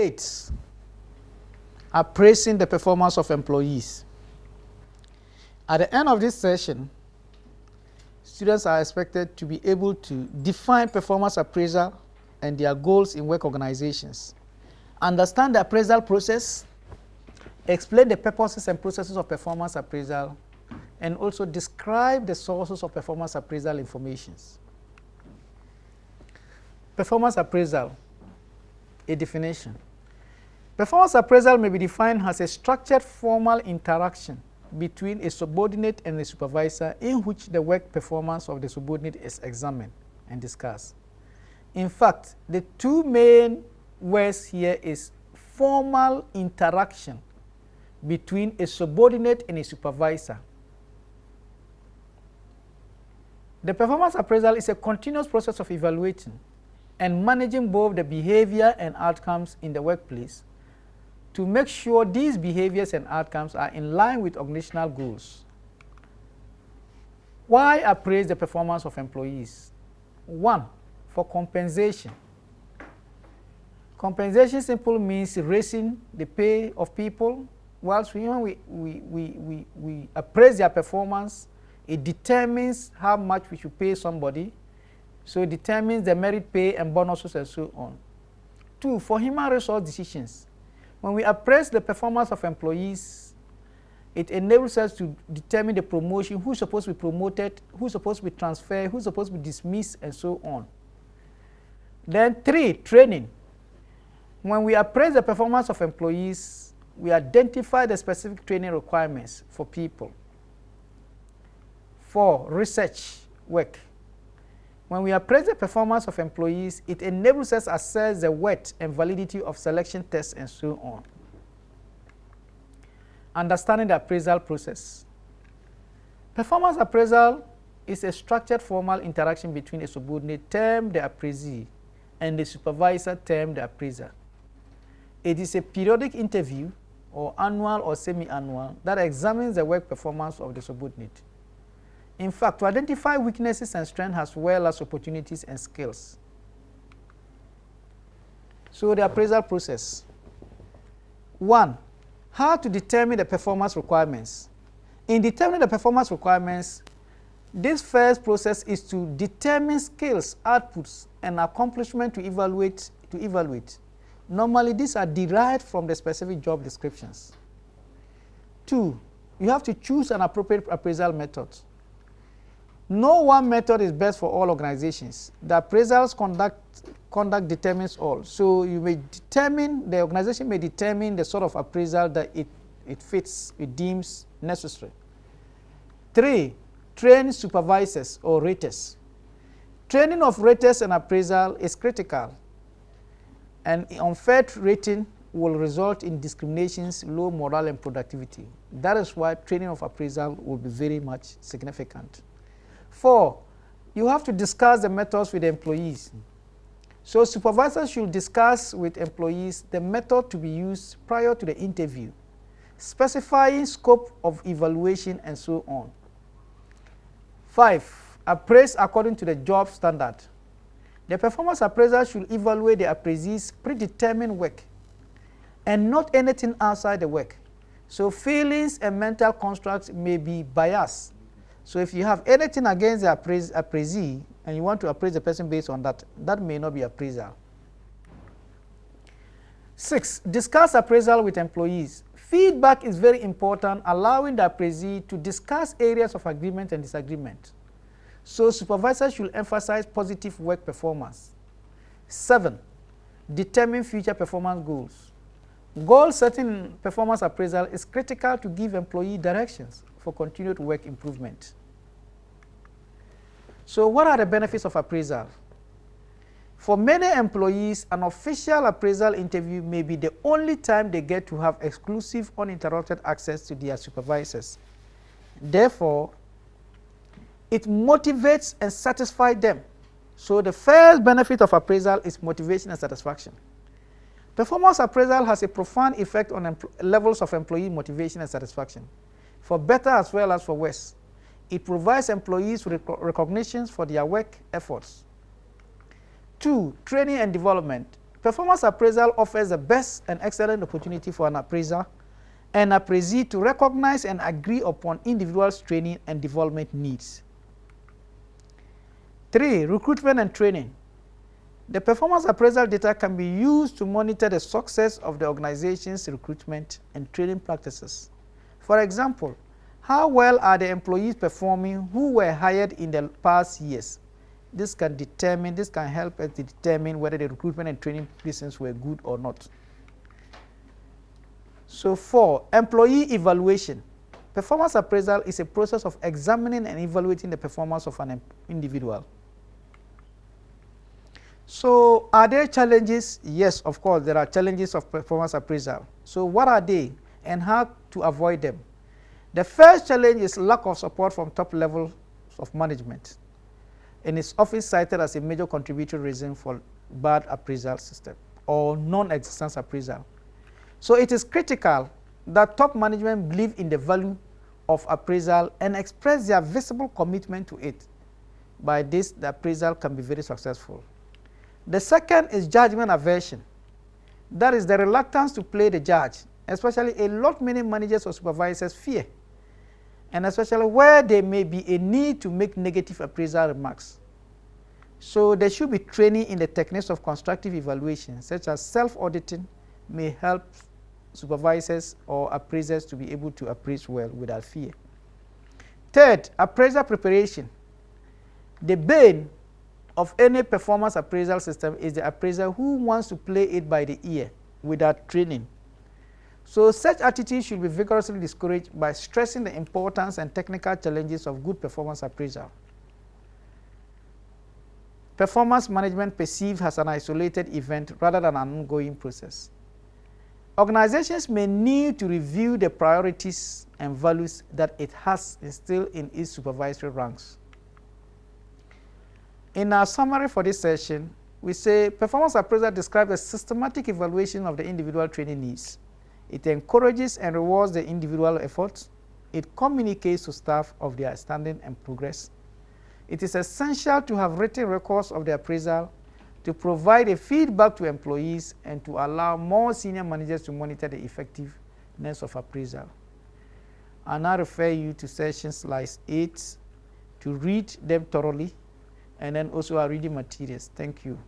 8, appraising the performance of employees. At the end of this session, students are expected to be able to define performance appraisal and their goals in work organizations, understand the appraisal process, explain the purposes and processes of performance appraisal, and also describe the sources of performance appraisal information. Performance appraisal, a definition. Performance appraisal may be defined as a structured formal interaction between a subordinate and a supervisor in which the work performance of the subordinate is examined and discussed. In fact, the two main words here is formal interaction between a subordinate and a supervisor. The performance appraisal is a continuous process of evaluating and managing both the behavior and outcomes in the workplace to make sure these behaviors and outcomes are in line with organizational goals. Why appraise the performance of employees? 1, for compensation. Compensation simply means raising the pay of people. Whilst when we appraise their performance, it determines how much we should pay somebody. So it determines the merit pay and bonuses and so on. 2, for human resource decisions. When we appraise the performance of employees, it enables us to determine the promotion, who's supposed to be promoted, who's supposed to be transferred, who's supposed to be dismissed, and so on. Then 3, training. When we appraise the performance of employees, we identify the specific training requirements for people. 4, research work. When we appraise the performance of employees, it enables us to assess the worth and validity of selection tests and so on. Understanding the appraisal process. Performance appraisal is a structured formal interaction between a subordinate, termed the appraisee, and the supervisor, termed the appraiser. It is a periodic interview, or annual or semi-annual, that examines the work performance of the subordinate. In fact, to identify weaknesses and strengths as well as opportunities and skills. So the appraisal process. 1, how to determine the performance requirements. In determining the performance requirements, this first process is to determine skills, outputs, and accomplishment to evaluate. Normally, these are derived from the specific job descriptions. 2, you have to choose an appropriate appraisal method. No one method is best for all organizations. The appraisal's conduct determines all. So you may determine, the organization may determine the sort of appraisal that it fits, it deems necessary. 3, train supervisors or raters. Training of raters and appraisal is critical, and unfair rating will result in discriminations, low morale, and productivity. That is why training of appraisal will be very much significant. 4, you have to discuss the methods with the employees. So supervisors should discuss with employees the method to be used prior to the interview, specifying scope of evaluation and so on. 5, appraise according to the job standard. The performance appraiser should evaluate the appraisee's predetermined work and not anything outside the work. So feelings and mental constructs may be biased. So if you have anything against the appraisee and you want to appraise the person based on that, that may not be appraisal. 6, discuss appraisal with employees. Feedback is very important, allowing the appraisee to discuss areas of agreement and disagreement. So supervisors should emphasize positive work performance. 7, determine future performance goals. Goal setting in performance appraisal is critical to give employee directions for continued work improvement. So what are the benefits of appraisal? For many employees, an official appraisal interview may be the only time they get to have exclusive, uninterrupted access to their supervisors. Therefore, it motivates and satisfies them. So the first benefit of appraisal is motivation and satisfaction. Performance appraisal has a profound effect on levels of employee motivation and satisfaction, for better as well as for worse. It provides employees with recognitions for their work efforts. 2, training and development. performance appraisal offers the best and excellent opportunity for an appraiser and appraisee to recognize and agree upon individuals' training and development needs. 3. Recruitment and training. The performance appraisal data can be used to monitor the success of the organization's recruitment and training practices. For example, how well are the employees performing who were hired in the past years? This can help us to determine whether the recruitment and training practices were good or not. So 4, employee evaluation. Performance appraisal is a process of examining and evaluating the performance of an individual. So are there challenges? Yes, of course, there are challenges of performance appraisal. So what are they and how to avoid them? The first challenge is lack of support from top levels of management, and it's often cited as a major contributory reason for bad appraisal system or non-existence appraisal. So it is critical that top management believe in the value of appraisal and express their visible commitment to it. By this, the appraisal can be very successful. The second is judgment aversion. That is the reluctance to play the judge, especially many managers or supervisors fear, and especially where there may be a need to make negative appraisal remarks. So there should be training in the techniques of constructive evaluation, such as self-auditing, may help supervisors or appraisers to be able to appraise well without fear. Third, appraiser preparation. The bane of any performance appraisal system is the appraiser who wants to play it by the ear without training. So such attitudes should be vigorously discouraged by stressing the importance and technical challenges of good performance appraisal. Performance management perceived as an isolated event rather than an ongoing process. Organizations may need to review the priorities and values that it has instilled in its supervisory ranks. In our summary for this session, we say performance appraisal describes a systematic evaluation of the individual training needs. It encourages and rewards the individual efforts. It communicates to staff of their standing and progress. It is essential to have written records of the appraisal, to provide a feedback to employees, and to allow more senior managers to monitor the effectiveness of appraisal. I now refer you to session slides 8 to read them thoroughly, and then also our reading materials. Thank you.